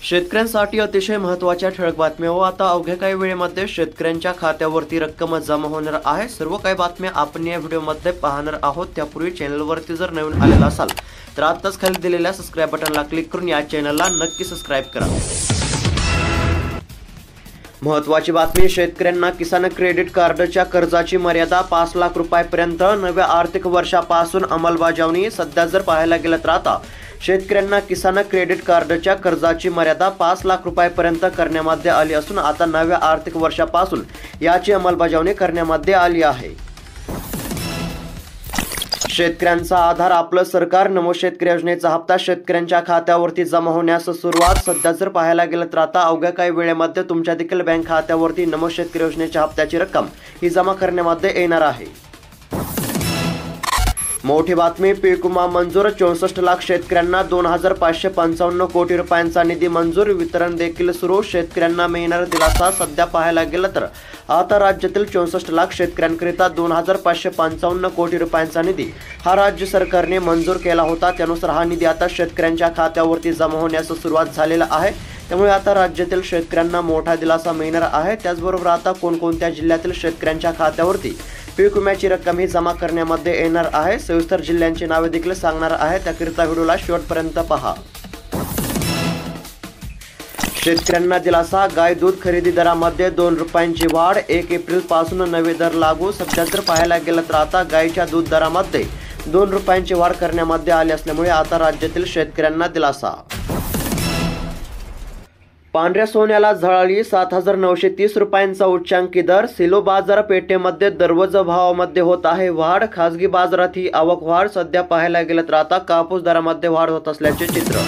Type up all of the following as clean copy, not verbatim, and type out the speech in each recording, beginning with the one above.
शेतकऱ्यांसाठी अतिशय महत्त्वाच्या ठळक बातम्या व आता अवघ्या काही वेळेमध्ये शेतकऱ्यांच्या खात्यावरती रक्कम जमा होणार आहे। सर्व काही बातम्या आपण या व्हिडिओमध्ये पाहणार आहोत। त्यापूर्वी चॅनलवरती जर नवीन आलेला असाल तर आत्ताच खाली दिलेल्या सबस्क्राइब बटनला क्लिक करून या चॅनलला नक्की सबस्क्राइब करा। महत्त्वाची बातमी, शेतकऱ्यांना किसान क्रेडिट कार्डच्या कर्जाची मर्यादा 5 लाख रुपयांपर्यंत नव्या आर्थिक वर्षापासून अंमलबजावणी। सध्या जर पाहायला गेलं तर आता शेतकऱ्यांना किसान क्रेडिट कार्डच्या कर्जाची मर्यादा 5 लाख रुपयांपर्यंत करण्यामध्ये आली असून आता नव्या आर्थिक वर्षापासून याची अंमलबजावणी करण्यामध्ये आली आहे। शेतकऱ्यांचा आधार आपलं सरकार नमो शेतकरी योजनेचा हप्ता शेतकऱ्यांच्या खात्यावरती जमा होण्यास सुरुवात। सध्या जर पाहायला गेलं तर आता अवघ्या काही वेळेमध्ये तुमच्या देखील बँक खात्यावरती नमो शेतकरी योजनेच्या हप्त्याची रक्कम ही जमा करण्यामध्ये येणार आहे। मोठी बातमी, पीक विमा मंजूर, 64 लाख शेतकऱ्यांना 2555 कोटी रुपयांचा निधी मंजूर। वितरण देखील सुरू, शेतकऱ्यांना मिळणार दिलासा। सध्या पाहायला गेलं तर आता राज्यातील 64 लाख शेतकऱ्यांकरिता 2555 कोटी रुपयांचा निधी हा राज्य सरकारने मंजूर केला होता। त्यानुसार हा निधी आता शेतकऱ्यांच्या खात्यावरती जमा होण्यास सुरुवात झालेला आहे। त्यामुळे आता राज्यातील शेतकऱ्यांना मोठा दिलासा मिळणार आहे। त्याचबरोबर आता कोणकोणत्या जिल्ह्यातील शेतकऱ्यांच्या खात्यावरती पीक विम्याची रक्कम ही जमा करण्यामध्ये येणार आहे, सविस्तर जिल्ह्यांची नावे देखील सांगणार आहे। त्याकरिता व्हिडिओला शेवटपर्यंत पहा। शेतकऱ्यांना दिलासा, गाय दूध खरेदी दरामध्ये 2 रुपयांची वाढ, 1 एप्रिल पासून नवे दर लागू। सध्या जर पाहायला गेलं तर आता गायीच्या दूध दरामध्ये 2 रुपयांची वाढ करण्यामध्ये आली असल्यामुळे आता राज्यातील शेतकऱ्यांना दिलासा। पांढऱ्या सोन्याला झळाळी, 7,930 रुपयांचा उच्चांकी दर। सिलो बाजारपेठेमध्ये दररोज भावामध्ये होत आहे वाढ, खासगी बाजारात ही आवक वाढ। सध्या पाहायला गेलं तर आता कापूस दरामध्ये वाढ होत असल्याचे चित्र।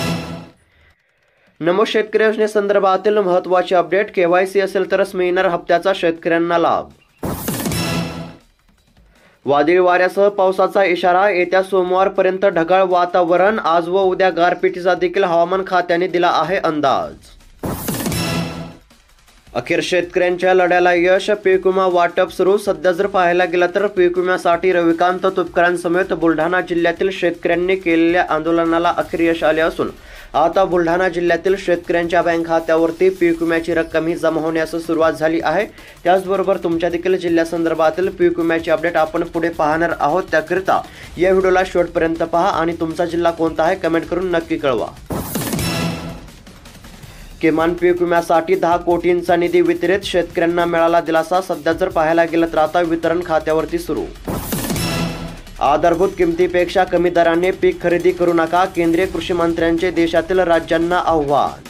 नमो शेतकरी योजनेसंदर्भातील महत्त्वाचे अपडेट, KYC असेल तरच मिळणार हप्त्याचा शेतकऱ्यांना लाभ। वादळी वाऱ्यासह पावसाचा इशारा, येत्या सोमवारपर्यंत ढगाळ वातावरण। आज व उद्या गारपिटीचा देखील हवामान खात्याने दिला आहे अंदाज। अखेर शेतकऱ्यांच्या लढ्याला यश, पीक विमा वाटप सुरू। सध्या जर पाहायला गेलं तर पीक विम्यासाठी रविकांत तुपकरांसमेत बुलढाणा जिल्ह्यातील शेतकऱ्यांनी केलेल्या आंदोलनाला अखेर यश आले असून आता बुलढाणा जिल्ह्यातील शेतकऱ्यांच्या बँक खात्यावरती पीक विम्याची रक्कम ही जमा होण्यास सुरुवात झाली आहे। त्याचबरोबर तुमच्या देखील जिल्ह्यासंदर्भातील पीक विम्याची अपडेट आपण पुढे पाहणार आहोत। त्याकरिता या व्हिडिओला शेवटपर्यंत पहा आणि तुमचा जिल्हा कोणता आहे कमेंट करून नक्की कळवा। किमान पीक विम्यासाठी 10 कोटींचा निधी वितरित, शेतकऱ्यांना मिळाला दिलासा। सध्या जर पाहायला गेलं तर आता वितरण खात्यावरती सुरू। आधारभूत किमतीपेक्षा कमी दराने पीक खरेदी करू नका, केंद्रीय कृषी मंत्र्यांचे देशातील राज्यांना आव्हान।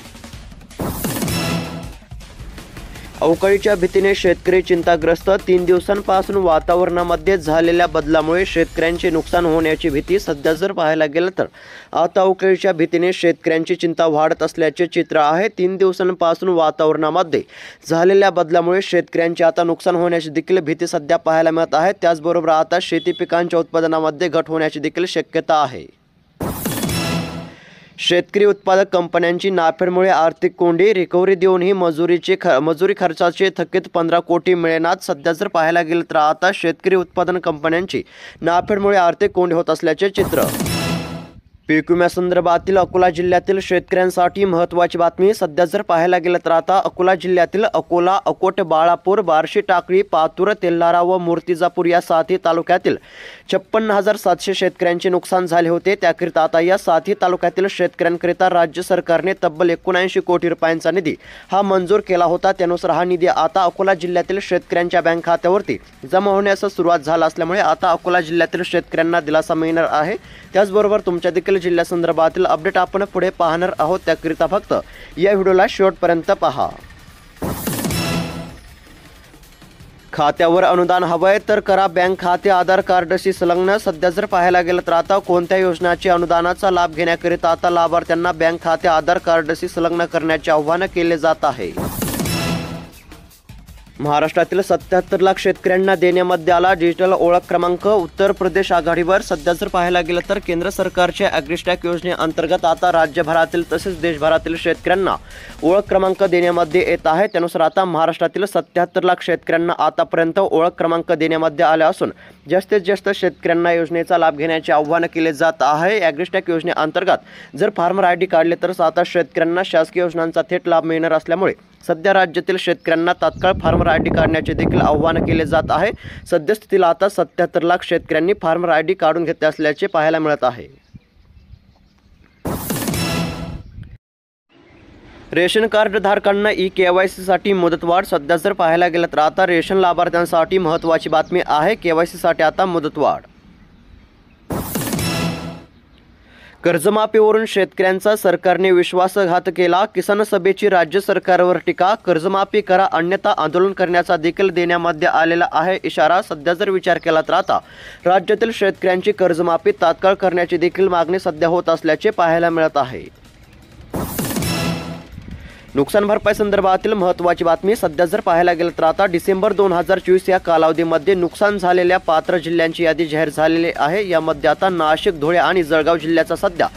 अवकाळीच्या भीतीने शेतकरी चिंताग्रस्त, 3 दिवसांपासून वातावरणामध्ये झालेल्या बदलामुळे शेतकऱ्यांचे नुकसान होण्याची भीती। सध्या जर पाहायला गेलं तर आता अवकाळीच्या भीतीने शेतकऱ्यांची चिंता वाढत असल्याचे चित्र आहे। 3 दिवसांपासून वातावरणामध्ये झालेल्या बदलामुळे शेतकऱ्यांचे आता नुकसान होण्याची देखील भीती सध्या पाहायला मिळत आहे। त्याचबरोबर आता शेती पिकांच्या उत्पादनामध्ये घट होण्याची देखील शक्यता आहे। शेतकरी उत्पादक कंपन्यांची नाफेडमुळे आर्थिक कोंडी, रिकव्हरी देऊनही मजुरी खर्चाचे थकीत 15 कोटी मिळेनात। सध्या जर पाहायला गेलं तर आता शेतकरी उत्पादन कंपन्यांची नाफेडमुळे आर्थिक कोंडी होत असल्याचे चित्र। पीक विम्यासंदर्भातील अकोला जिल्ह्यातील शेतकऱ्यांसाठी महत्त्वाची बातमी, सध्या जर पाहायला गेलं तर आता अकोला जिल्ह्यातील अकोला, अकोट, बाळापूर, बार्शी, टाकळी, पातूर, तेल्हारा व मूर्तिजापूर या 7ही तालुक्यातील 56,700 शेतकऱ्यांचे नुकसान झाले होते। त्याकरिता आता या 7ही तालुक्यातील शेतकऱ्यांकरिता राज्य सरकारने तब्बल 79 कोटी रुपयांचा निधी हा मंजूर केला होता। त्यानुसार हा निधी आता अकोला जिल्ह्यातील शेतकऱ्यांच्या बँक खात्यावरती जमा होण्यास सुरुवात झाला असल्यामुळे आता अकोला जिल्ह्यातील शेतकऱ्यांना दिलासा मिळणार आहे। त्याचबरोबर तुमच्या देखील जिल्ह्यासंदर्भातील अपडेट आपण पुढे पाहणार आहोत। त्याकरिता फक्त या व्हिडिओला शेवटपर्यंत पहा। खात्यावर अनुदान हवंय तर करा बँक खाते आधार कार्डशी संलग्न। सध्या जर पाहायला गेलं तर आता कोणत्या योजनाची अनुदानाचा लाभ घेण्याकरिता आता लाभार्थ्यांना बँक खाते आधार कार्डशी संलग्न करण्याचे आवाहन केले जात आहे। महाराष्ट्रातील 77 लाख शेतकऱ्यांना देण्यामध्ये आला डिजिटल ओळख क्रमांक. उत्तर प्रदेश आघाडीवर. सध्या जर पाहायला गेलं तर केंद्र सरकारच्या ॲग्रीस्टॅक योजनेअंतर्गत आता राज्यभरातील तसेच देशभरातील शेतकऱ्यांना ओळख क्रमांक देण्यामध्ये येत आहे. त्यानुसार आता महाराष्ट्रातील 77 लाख शेतकऱ्यांना आतापर्यंत ओळख क्रमांक देण्यामध्ये आले असून जास्तीत जास्त शेतकऱ्यांना योजनेचा लाभ घेण्याचे आवाहन केले जात आहे. ॲग्रीस्टॅक योजनेअंतर्गत जर फार्मर आय डी काढले तर आता शेतकऱ्यांना शासकीय योजनांचा थेट लाभ मिळणार असल्यामुळे सध्या राज्यातील शेतकऱ्यांना तात्काळ फार्मर आय डी काढण्याचे देखील आवाहन केले जात आहे. सद्यस्थितीला आता 77 लाख शेतकऱ्यांनी फार्मर आय डी काढून घेतले असल्याचे पाहायला मिळत आहे. रेशन कार्ड धारकांना KYC साठी मुदतवाढ. सध्या जर पाहायला गेलं तर आता रेशन लाभार्थ्यांसाठी महत्त्वाची बातमी आहे. KYC साठी आता मुदतवाढ. कर्जमाफीवरून शेतकऱ्यांचा सरकारने विश्वासघात केला. किसान सभेची राज्य सरकारवर टीका. कर्जमाफी करा अन्यथा आंदोलन करण्याचा देखील देण्यामध्ये आलेला आहे इशारा. सध्या जर विचार केला तर आता राज्यातील शेतकऱ्यांची कर्जमाफी तात्काळ करण्याची देखील मागणी सध्या होत असल्याचे पाहायला मिळत आहे. नुकसान भरपाई संदर्भातील महत्त्वाची बातमी. सध्या जर पाहायला गेलं तर आता डिसेंबर 2024 या कालावधीमध्ये नुकसान झालेल्या पात्र जिल्ह्यांची यादी जाहीर झालेली आहे. यामध्ये आता नाशिक, धुळे आणि जळगाव जिल्ह्याचा सध्या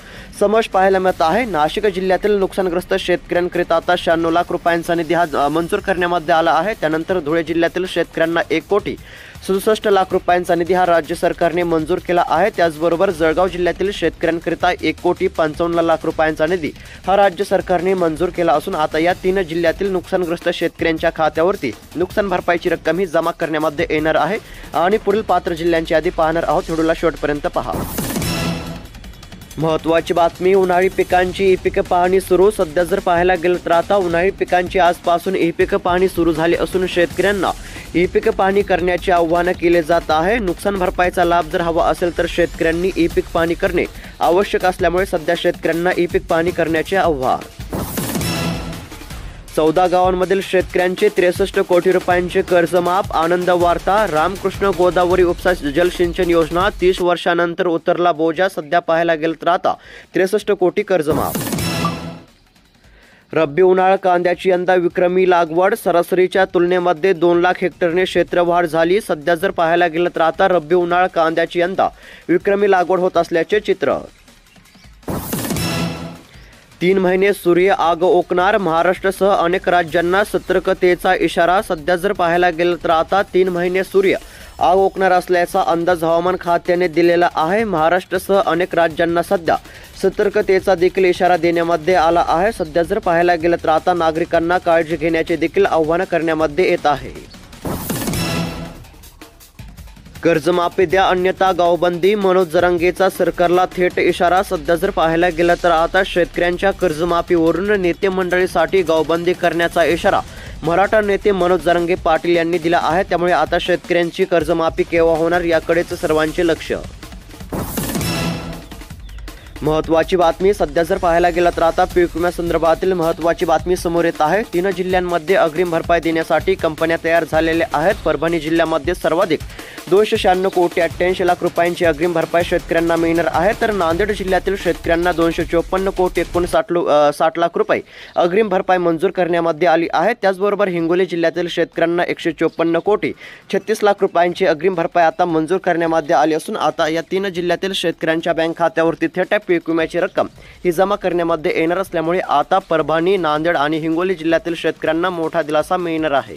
समावेश पाहायला मिळत आहे. नाशिक जिल्ह्यातील नुकसानग्रस्त शेतकऱ्यांकरिता आता 96 लाख रुपयांचा निधी हा मंजूर करण्यामध्ये आला आहे. त्यानंतर धुळे जिल्ह्यातील शेतकऱ्यांना 1,67 लाख रुपयांचा निधी हा राज्य सरकारने मंजूर केला आहे. त्याचबरोबर जळगाव जिल्ह्यातील शेतकऱ्यांकरिता 1,55 लाख रुपयांचा निधी हा राज्य सरकारने मंजूर केला असून आता या 3 जिल्ह्यातील नुकसानग्रस्त शेतकऱ्यांच्या खात्यावरती नुकसान भरपाईची रक्कम ही जमा करण्यामध्ये येणार आहे. आणि पुढील पात्र जिल्ह्यांची यादी पाहणार आहोत. व्हिडिओला शेवटपर्यंत पहा. महत्त्वाची बातमी. उन्हाळी पिकांची ई-पीक पाहणी सुरू. सध्या जर पाहायला गेलं तर आता उन्हाळी पिकांची आजपासून ई-पीक पाहणी सुरू झाली असून शेतकऱ्यांना ई-पीक पाहणी करण्याचे आवाहन केले जात आहे. नुकसान भरपाईचा लाभ जर हवा असेल तर शेतकऱ्यांनी ई-पीक पाहणी करणे आवश्यक असल्यामुळे सध्या शेतकऱ्यांना ई-पीक पाहणी करण्याचे आवाहन. 14 गावांमधील शेतकऱ्यांचे 63 कोटी रुपयांचे कर्जमाफ. आनंद वार्ता. रामकृष्ण गोदावरी उपसा जलसिंचन योजना 30 वर्षानंतर उतरला बोजा. सध्या पाहायला गेलं तर आता 63 कोटी कर्जमाफ. रब्बी उन्हाळा कांद्याची यंदा विक्रमी लागवड. सरासरीच्या तुलनेमध्ये 2 लाख हेक्टरने क्षेत्रवाढ झाली. सध्या जर पाहायला गेलं तर आता रब्बी उन्हाळा कांद्याची यंदा विक्रमी लागवड होत असल्याचे चित्र. 3 महिने सूर्य आग ओकणार. महाराष्ट्रासह अनेक राज्यांना सतर्कतेचा इशारा. सध्या जर पाहायला गेलं तर आता 3 महिने सूर्य आग ओकणार असल्याचा अंदाज हवामान खात्याने दिलेला आहे. महाराष्ट्रासह अनेक राज्यांना सध्या सतर्कतेचा देखील इशारा देण्यामध्ये आला आहे. सध्या जर पाहायला गेलं तर आता नागरिकांना काळजी घेण्याचे देखील आवाहन करण्यामध्ये येत आहे. कर्जमाफी द्या अन्यथा गावबंदी. मनोज जरांगेचा सरकारला थेट इशारा. सध्या जर पाहायला गेलं तर आता शेतकऱ्यांच्या कर्जमाफीवरून नेते मंडळीसाठी गावबंदी करण्याचा इशारा मराठा नेते मनोज जरांगे पाटील यांनी दिला आहे. त्यामुळे आता शेतकऱ्यांची कर्जमाफी केव्हा होणार याकडेच सर्वांचे लक्ष. महत्त्वाची बातमी. सध्या जर पाहायला गेलं तर आता पीक विम्यासंदर्भातील महत्त्वाची बातमी समोर येत आहे. 3 जिल्ह्यांमध्ये अग्रिम भरपाई देण्यासाठी कंपन्या तयार झालेल्या आहेत. परभणी जिल्ह्यामध्ये सर्वाधिक 296 कोटी 88 लाख रुपयांची अग्रिम भरपाई शेतकऱ्यांना मिळणार आहे. तर नांदेड जिल्ह्यातील शेतकऱ्यांना 254 कोटी 59 लाख रुपये अग्रिम भरपाई मंजूर करण्यामध्ये आली आहे. त्याचबरोबर हिंगोली जिल्ह्यातील शेतकऱ्यांना 154 कोटी 36 लाख रुपयांची अग्रिम भरपाई आता मंजूर करण्यामध्ये आली असून आता या 3 जिल्ह्यातील शेतकऱ्यांच्या बँक खात्यावरती थेट पीक विम्याची रक्कम ही जमा करण्यामध्ये येणार असल्यामुळे आता परभणी, नांदेड आणि हिंगोली जिल्ह्यातील शेतकऱ्यांना मोठा दिलासा मिळणार आहे.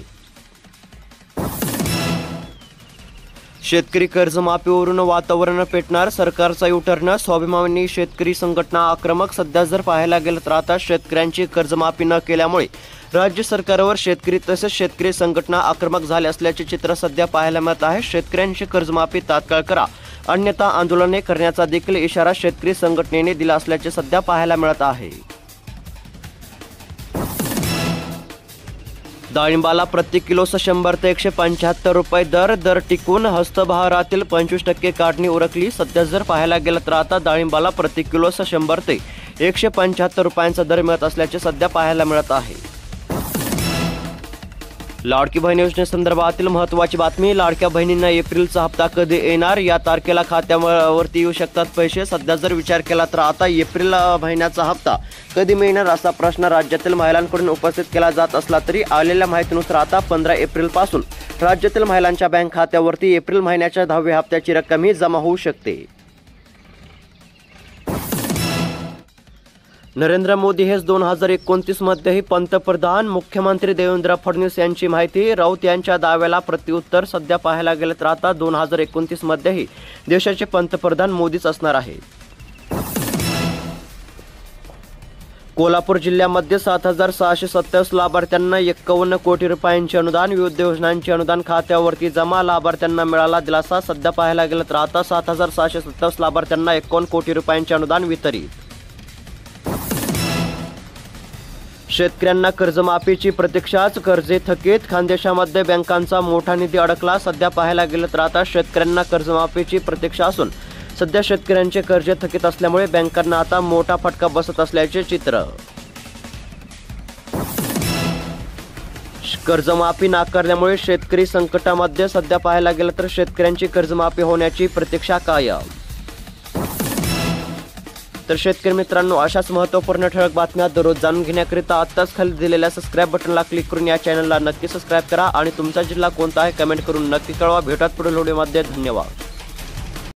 शेतकरी कर्जमाफीवरून वातावरण पेटणार. सरकारचा युटर्न. स्वाभिमानी शेतकरी संघटना आक्रमक. सध्या जर पाहायला गेलं तर आता शेतकऱ्यांची कर्जमाफी न केल्यामुळे राज्य सरकारवर शेतकरी तसेच शेतकरी संघटना आक्रमक झाले असल्याचे चित्र सध्या पाहायला मिळत आहे. शेतकऱ्यांची कर्जमाफी तात्काळ करा अन्यथा आंदोलने करण्याचा देखील इशारा शेतकरी संघटनेने दिला असल्याचे सध्या पाहायला मिळत आहे. डाळिंबाला प्रति किलो 100 ते 175 रुपये दर टिकून. हस्तबहारातील 25% काढणी उरकली. सध्या जर पाहायला गेलं तर आता डाळिंबाला प्रति किलो 100 ते 175 रुपयांचा दर मिळत असल्याचे सध्या पाहायला मिळत आहे. लाडकी बहीण योजनेसंदर्भातील महत्त्वाची बातमी. लाडक्या बहिणींना एप्रिलचा हप्ता कधी येणार? या तारखेला खात्यावरती येऊ शकतात पैसे. सध्या जर विचार केला तर आता एप्रिल महिन्याचा हप्ता कधी मिळणार असा प्रश्न राज्यातील महिलांकडून उपस्थित केला जात असला तरी आलेल्या माहितीनुसार आता 15 एप्रिलपासून राज्यातील महिलांच्या बँक खात्यावरती एप्रिल महिन्याच्या 10व्या हप्त्याची रक्कमही जमा होऊ शकते. नरेंद्र मोदी हेच 2029 मध्येही पंतप्रधान. मुख्यमंत्री देवेंद्र फडणवीस यांची माहिती. राऊत यांच्या दाव्याला प्रत्युत्तर. सध्या पाहायला गेलं तर आता 2029 मध्येही देशाचे पंतप्रधान मोदीच असणार आहे. कोल्हापूर जिल्ह्यामध्ये 7,627 लाभार्थ्यांना 51 कोटी रुपयांचे अनुदान. विविध योजनांचे अनुदान खात्यावरती जमा. लाभार्थ्यांना मिळाला दिलासा. सध्या पाहायला गेलं तर आता 7,627 लाभार्थ्यांना 51 कोटी रुपयांचे अनुदान वितरित. शेतकऱ्यांना कर्जमाफीची प्रतीक्षाच. कर्जे थकीत. खानदेशामध्ये बँकांचा मोठा निधी अडकला. सध्या पाहायला गेलं तर आता शेतकऱ्यांना कर्जमाफीची प्रतीक्षा असून सध्या शेतकऱ्यांचे कर्जे थकीत असल्यामुळे बँकांना आता मोठा फटका बसत असल्याचे चित्र. कर्जमाफी नाकारल्यामुळे शेतकरी संकटामध्ये. सध्या पाहायला गेलं तर शेतकऱ्यांची कर्जमाफी होण्याची प्रतीक्षा कायम. तर शेतकरी मित्रांनो, अशाच महत्त्वपूर्ण ठळक बातम्या दररोज जाणून घेण्याकरिता आत्ताच खाली दिलेल्या सबस्क्राईब बटनला क्लिक करून या चॅनलला नक्की सबस्क्राईब करा आणि तुमचा जिल्हा कोणता आहे कमेंट करून नक्की कळवा. भेटूयात पुढील व्हिडिओमध्ये. धन्यवाद.